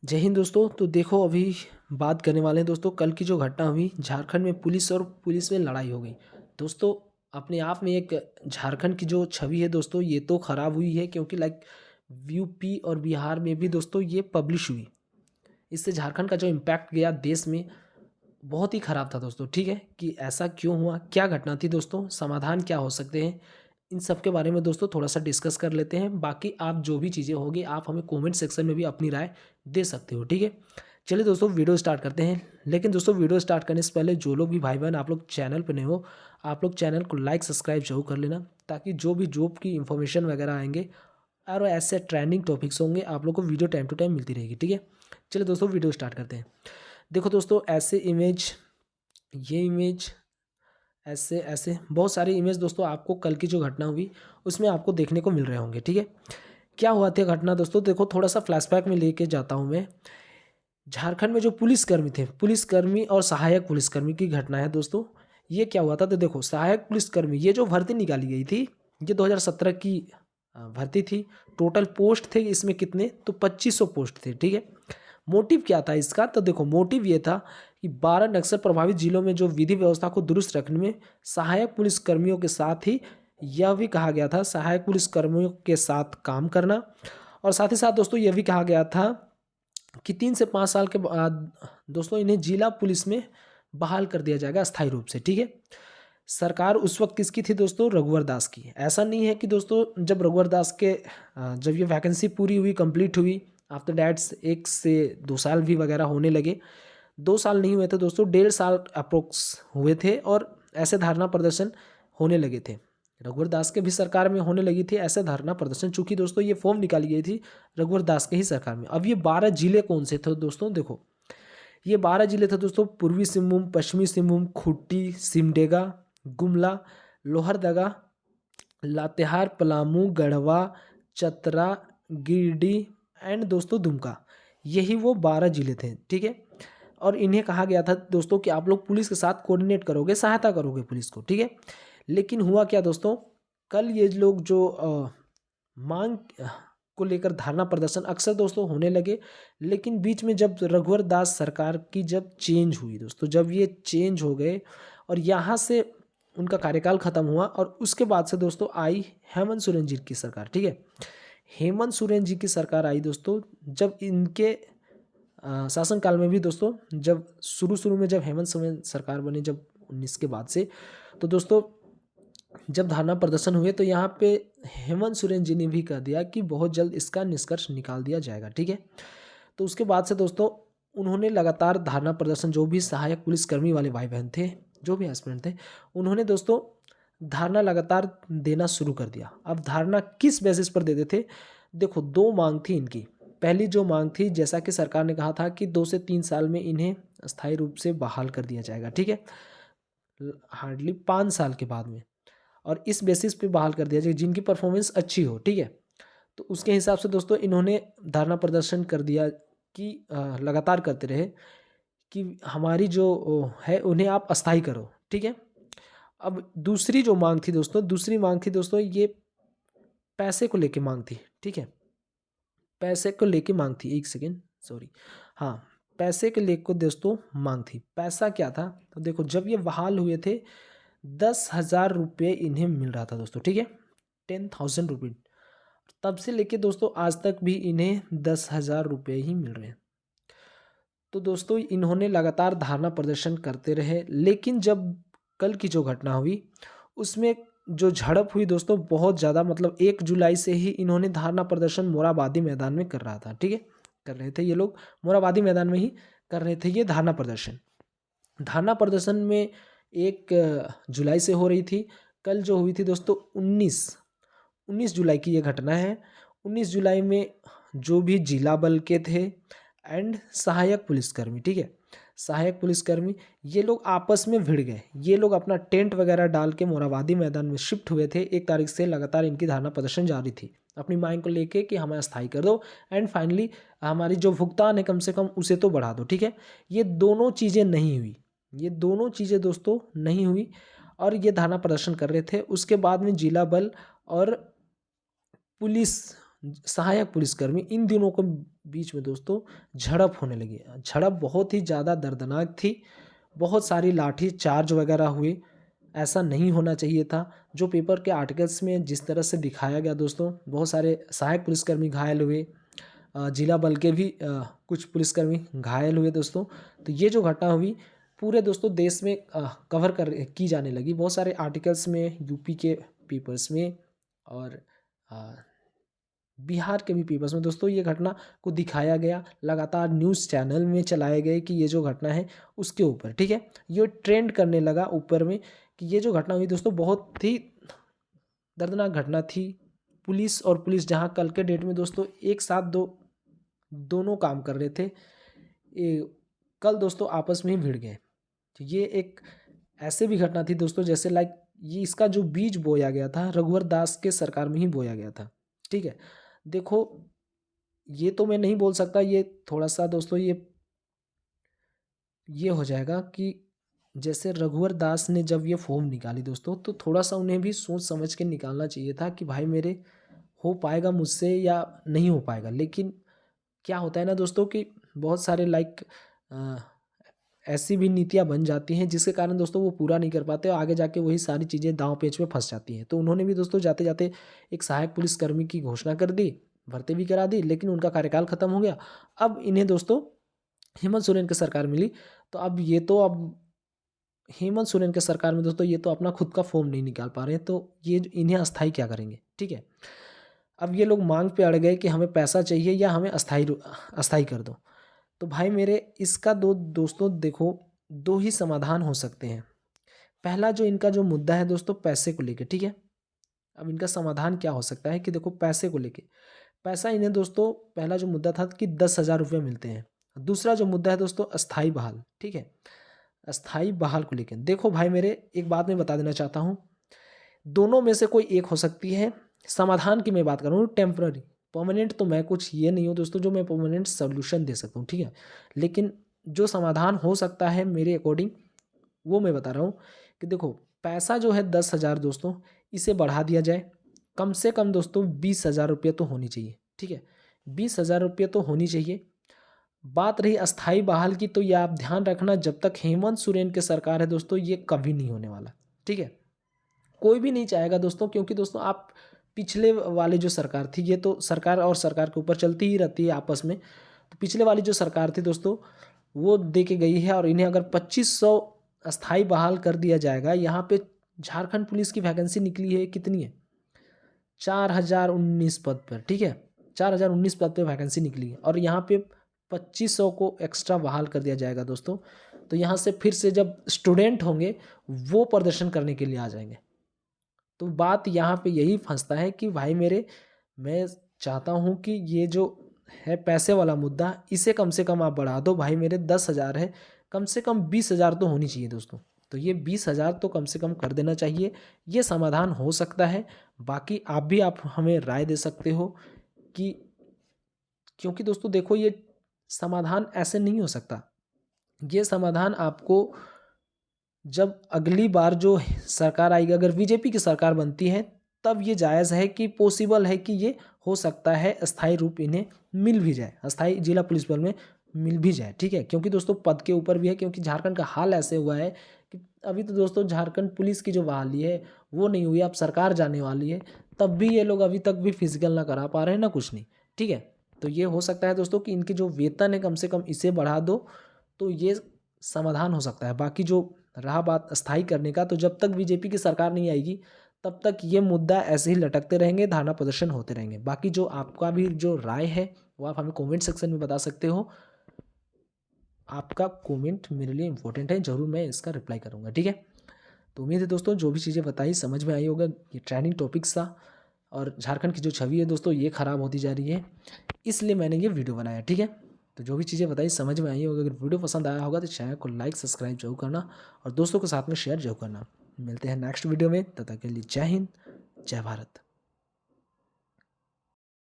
जय हिंद दोस्तों। तो देखो अभी बात करने वाले हैं दोस्तों कल की जो घटना हुई झारखंड में पुलिस में लड़ाई हो गई। दोस्तों अपने आप में एक झारखंड की जो छवि है दोस्तों ये तो ख़राब हुई है, क्योंकि यूपी और बिहार में भी दोस्तों ये पब्लिश हुई। इससे झारखंड का जो इम्पैक्ट गया देश में बहुत ही ख़राब था दोस्तों। ठीक है कि ऐसा क्यों हुआ, क्या घटना थी दोस्तों, समाधान क्या हो सकते हैं, इन सब के बारे में दोस्तों थोड़ा सा डिस्कस कर लेते हैं। बाकी आप जो भी चीज़ें होगी आप हमें कमेंट सेक्शन में भी अपनी राय दे सकते हो। ठीक है, चलिए दोस्तों वीडियो स्टार्ट करते हैं। लेकिन दोस्तों वीडियो स्टार्ट करने से पहले जो लोग भी भाई बहन आप लोग चैनल पर नए हो, आप लोग चैनल को लाइक सब्सक्राइब जरूर कर लेना, ताकि जो भी जॉब की इंफॉर्मेशन वगैरह आएंगे और ऐसे ट्रेंडिंग टॉपिक्स होंगे आप लोग को वीडियो टाइम टू टाइम मिलती रहेगी। ठीक है, चलिए दोस्तों वीडियो स्टार्ट करते हैं। देखो दोस्तों ऐसे इमेज, ये इमेज, ऐसे ऐसे बहुत सारी इमेज दोस्तों आपको कल की जो घटना हुई उसमें आपको देखने को मिल रहे होंगे। ठीक है, क्या हुआ था घटना दोस्तों, देखो थोड़ा सा फ्लैशबैक में लेके जाता हूँ मैं। झारखंड में जो पुलिसकर्मी थे, पुलिसकर्मी और सहायक पुलिसकर्मी की घटना है दोस्तों। ये क्या हुआ था, तो देखो सहायक पुलिसकर्मी ये जो भर्ती निकाली गई थी ये 2017 की भर्ती थी। टोटल पोस्ट थे इसमें कितने, तो 2500 पोस्ट थे। ठीक है, मोटिव क्या था इसका, तो देखो मोटिव ये था कि 12 नक्सल प्रभावित जिलों में जो विधि व्यवस्था को दुरुस्त रखने में सहायक पुलिसकर्मियों के साथ ही यह भी कहा गया था सहायक पुलिसकर्मियों के साथ काम करना। और साथ ही साथ दोस्तों यह भी कहा गया था कि 3 से 5 साल के बाद दोस्तों इन्हें जिला पुलिस में बहाल कर दिया जाएगा अस्थायी रूप से। ठीक है, सरकार उस वक्त किसकी थी दोस्तों, रघुवर दास की। ऐसा नहीं है कि दोस्तों जब रघुवर दास के जब ये वैकेंसी पूरी हुई, कंप्लीट हुई, आफ्टर डैट्स 1 से 2 साल भी वगैरह होने लगे, 2 साल नहीं हुए थे दोस्तों, 1.5 साल अप्रोक्स हुए थे और ऐसे धरना प्रदर्शन होने लगे थे। रघुवर दास के भी सरकार में होने लगी थी ऐसे धरना प्रदर्शन, चूंकि दोस्तों ये फॉर्म निकाली गई थी रघुवर दास के ही सरकार में। अब ये 12 जिले कौन से थे दोस्तों, देखो ये 12 जिले थे दोस्तों, पूर्वी सिंहभूम, पश्चिमी सिंहभूम, खूंटी, सिमडेगा, गुमला, लोहरदगा, लातेहार, पलामू, गढ़वा, चतरा, गिरिडीह एंड दोस्तों दुमका। यही वो 12 जिले थे। ठीक है, और इन्हें कहा गया था दोस्तों कि आप लोग पुलिस के साथ कोऑर्डिनेट करोगे, सहायता करोगे पुलिस को। ठीक है, लेकिन हुआ क्या दोस्तों, कल ये लोग जो मांग को लेकर धरना प्रदर्शन अक्सर दोस्तों होने लगे, लेकिन बीच में जब रघुवर दास सरकार की जब चेंज हुई दोस्तों, जब ये चेंज हो गए और यहाँ से उनका कार्यकाल खत्म हुआ और उसके बाद से दोस्तों आई हेमंत सोरेन जी की सरकार। ठीक है, हेमंत सोरेन जी की सरकार आई दोस्तों, जब इनके शासनकाल में भी दोस्तों, जब शुरू शुरू में जब हेमंत सोरेन सरकार बनी, जब 19 के बाद से, तो दोस्तों जब धरना प्रदर्शन हुए तो यहाँ पे हेमंत सोरेन जी ने भी कह दिया कि बहुत जल्द इसका निष्कर्ष निकाल दिया जाएगा। ठीक है, तो उसके बाद से दोस्तों उन्होंने लगातार धरना प्रदर्शन, जो भी सहायक पुलिसकर्मी वाले भाई बहन थे, जो भी एस्पिरेंट थे, उन्होंने दोस्तों धारणा लगातार देना शुरू कर दिया। अब धारणा किस बेसिस पर देते थे, देखो 2 मांग थी इनकी। पहली जो मांग थी, जैसा कि सरकार ने कहा था कि 2 से 3 साल में इन्हें अस्थायी रूप से बहाल कर दिया जाएगा। ठीक है, हार्डली 5 साल के बाद में, और इस बेसिस पे बहाल कर दिया जाए जिनकी परफॉर्मेंस अच्छी हो। ठीक है, तो उसके हिसाब से दोस्तों इन्होंने धरना प्रदर्शन कर दिया कि लगातार करते रहे कि हमारी जो है उन्हें आप अस्थायी करो। ठीक है, अब दूसरी जो मांग थी दोस्तों, दूसरी मांग थी दोस्तों ये पैसे को लेके मांग थी। ठीक है, पैसे को लेके मांग थी, एक सेकेंड सॉरी, हाँ पैसे के लेके दोस्तों मांग थी। पैसा क्या था, तो देखो जब ये बहाल हुए थे 10,000 रुपये इन्हें मिल रहा था दोस्तों। ठीक है, 10,000 रुपये, तब से लेके दोस्तों आज तक भी इन्हें 10,000 रुपये ही मिल रहे हैं। तो दोस्तों इन्होंने लगातार धरना प्रदर्शन करते रहे, लेकिन जब कल की जो घटना हुई उसमें जो झड़प हुई दोस्तों बहुत ज़्यादा, मतलब 1 जुलाई से ही इन्होंने धरना प्रदर्शन मोरहाबादी मैदान में कर रहा था। ठीक है, कर रहे थे ये लोग मोरहाबादी मैदान में ही कर रहे थे ये धरना प्रदर्शन। धरना प्रदर्शन में 1 जुलाई से हो रही थी। कल जो हुई थी दोस्तों 19 जुलाई की ये घटना है। 19 जुलाई में जो भी जिला बल के थे एंड सहायक पुलिसकर्मी, ठीक है, सहायक पुलिसकर्मी, ये लोग आपस में भिड़ गए। ये लोग अपना टेंट वगैरह डाल के मोरहाबादी मैदान में शिफ्ट हुए थे। 1 तारीख से लगातार इनकी धरना प्रदर्शन जारी थी अपनी मांग को लेके कि हमें अस्थायी कर दो एंड फाइनली हमारी जो भुगतान है कम से कम उसे तो बढ़ा दो। ठीक है, ये दोनों चीज़ें नहीं हुई, ये दोनों चीज़ें दोस्तों नहीं हुई और ये धरना प्रदर्शन कर रहे थे। उसके बाद में जिला बल और पुलिस सहायक पुलिसकर्मी, इन दोनों को बीच में दोस्तों झड़प होने लगी। झड़प बहुत ही ज़्यादा दर्दनाक थी, बहुत सारी लाठी चार्ज वगैरह हुए। ऐसा नहीं होना चाहिए था। जो पेपर के आर्टिकल्स में जिस तरह से दिखाया गया दोस्तों, बहुत सारे सहायक पुलिसकर्मी घायल हुए, जिला बल के भी कुछ पुलिसकर्मी घायल हुए दोस्तों। तो ये जो घटना हुई पूरे दोस्तों देश में कवर की जाने लगी, बहुत सारे आर्टिकल्स में, यूपी के पेपर्स में और बिहार के भी पेपर्स में दोस्तों ये घटना को दिखाया गया। लगातार न्यूज़ चैनल में चलाए गए कि ये जो घटना है उसके ऊपर, ठीक है, ये ट्रेंड करने लगा ऊपर में कि ये जो घटना हुई दोस्तों बहुत ही दर्दनाक घटना थी। पुलिस और पुलिस जहाँ कल के डेट में दोस्तों एक साथ दोनों काम कर रहे थे, कल दोस्तों आपस में ही भिड़ गए। तो ये एक ऐसे भी घटना थी दोस्तों जैसे लाइक ये इसका जो बीज बोया गया था रघुवर दास के सरकार में ही बोया गया था, ठीक है। देखो ये तो मैं नहीं बोल सकता, ये थोड़ा सा दोस्तों ये हो जाएगा कि जैसे रघुवर दास ने जब ये फॉर्म निकाली दोस्तों, तो थोड़ा सा उन्हें भी सोच समझ के निकालना चाहिए था कि भाई मेरे हो पाएगा मुझसे या नहीं हो पाएगा। लेकिन क्या होता है ना दोस्तों कि बहुत सारे लाइक ऐसी भी नीतियाँ बन जाती हैं जिसके कारण दोस्तों वो पूरा नहीं कर पाते और आगे जाके वही सारी चीज़ें दांव पेच में फंस जाती हैं। तो उन्होंने भी दोस्तों जाते जाते एक सहायक पुलिसकर्मी की घोषणा कर दी, भर्ती भी करा दी, लेकिन उनका कार्यकाल खत्म हो गया। अब इन्हें दोस्तों हेमंत सोरेन की सरकार मिली, तो अब हेमंत सोरेन की सरकार में दोस्तों ये तो अपना खुद का फॉर्म नहीं निकाल पा रहे हैं, तो ये इन्हें अस्थाई क्या करेंगे, ठीक है। अब ये लोग मांग पे अड़ गए कि हमें पैसा चाहिए या हमें अस्थाई कर दो। तो भाई मेरे इसका दोस्तों देखो दो ही समाधान हो सकते हैं। पहला जो इनका जो मुद्दा है दोस्तों पैसे को लेके, ठीक है। अब इनका समाधान क्या हो सकता है कि देखो पैसे को लेके, पैसा इन्हें दोस्तों पहला जो मुद्दा था कि 10,000 रुपये मिलते हैं। दूसरा जो मुद्दा है दोस्तों अस्थाई बहाल, ठीक है। अस्थाई बहाल को लेकर देखो भाई मेरे एक बात मैं बता देना चाहता हूँ, दोनों में से कोई एक हो सकती है। समाधान की मैं बात कर रहा हूँ, टेम्पररी, परमानेंट तो मैं कुछ ये नहीं हूँ दोस्तों जो मैं परमानेंट सोल्यूशन दे सकता हूँ, ठीक है। लेकिन जो समाधान हो सकता है मेरे अकॉर्डिंग वो मैं बता रहा हूँ कि देखो पैसा जो है 10,000 दोस्तों इसे बढ़ा दिया जाए, कम से कम दोस्तों 20,000 रुपये तो होनी चाहिए, ठीक है। 20,000 रुपये तो होनी चाहिए। बात रही अस्थाई बहाल की, तो ये आप ध्यान रखना जब तक हेमंत सोरेन की सरकार है दोस्तों ये कभी नहीं होने वाला, ठीक है। कोई भी नहीं चाहेगा दोस्तों, क्योंकि दोस्तों आप पिछले वाली जो सरकार थी, ये तो सरकार और सरकार के ऊपर चलती ही रहती है आपस में, तो पिछले वाली जो सरकार थी दोस्तों वो दे के गई है। और इन्हें अगर 2500 अस्थाई बहाल कर दिया जाएगा, यहाँ पे झारखंड पुलिस की वैकेंसी निकली है कितनी है, 4019 पद पर, ठीक है। 4019 पद पे वैकेंसी निकली है और यहाँ पे 2500 को एक्स्ट्रा बहाल कर दिया जाएगा दोस्तों। तो यहाँ से फिर से जब स्टूडेंट होंगे वो प्रदर्शन करने के लिए आ जाएंगे। तो बात यहाँ पे यही फंसता है कि भाई मेरे मैं चाहता हूँ कि ये जो है पैसे वाला मुद्दा इसे कम से कम आप बढ़ा दो भाई मेरे, 10,000 है, कम से कम 20,000 तो होनी चाहिए दोस्तों। तो ये 20,000 तो कम से कम कर देना चाहिए, ये समाधान हो सकता है। बाकी आप हमें राय दे सकते हो कि, क्योंकि दोस्तों देखो ये समाधान ऐसे नहीं हो सकता। ये समाधान आपको जब अगली बार जो सरकार आएगी, अगर बीजेपी की सरकार बनती है तब ये जायज़ है कि पॉसिबल है कि ये हो सकता है अस्थाई रूप इन्हें मिल भी जाए, अस्थाई जिला पुलिस बल में मिल भी जाए, ठीक है। क्योंकि दोस्तों पद के ऊपर भी है, क्योंकि झारखंड का हाल ऐसे हुआ है कि अभी तो दोस्तों झारखंड पुलिस की जो बहाली है वो नहीं हुई, अब सरकार जाने वाली है, तब भी ये लोग अभी तक भी फिजिकल ना करा पा रहे हैं ना कुछ नहीं, ठीक है। तो ये हो सकता है दोस्तों कि इनके जो वेतन है कम से कम इसे बढ़ा दो, तो ये समाधान हो सकता है। बाकी जो रहा बात अस्थाई करने का, तो जब तक बीजेपी की सरकार नहीं आएगी तब तक ये मुद्दा ऐसे ही लटकते रहेंगे, धरना प्रदर्शन होते रहेंगे। बाकी जो आपका भी जो राय है वो आप हमें कमेंट सेक्शन में बता सकते हो। आपका कमेंट मेरे लिए इंपॉर्टेंट है, ज़रूर मैं इसका रिप्लाई करूँगा, ठीक है। तो उम्मीद है दोस्तों जो भी चीज़ें बताई समझ में आई होगा। ये ट्रेंडिंग टॉपिक्स था और झारखंड की जो छवि है दोस्तों ये ख़राब होती जा रही है, इसलिए मैंने ये वीडियो बनाया, ठीक है। तो जो भी चीज़ें बताई समझ में आई होगा, अगर वीडियो पसंद आया होगा तो चैनल को लाइक सब्सक्राइब जरूर करना और दोस्तों के साथ में शेयर जरूर करना। मिलते हैं नेक्स्ट वीडियो में, तब तक के लिए जय हिंद, जय भारत।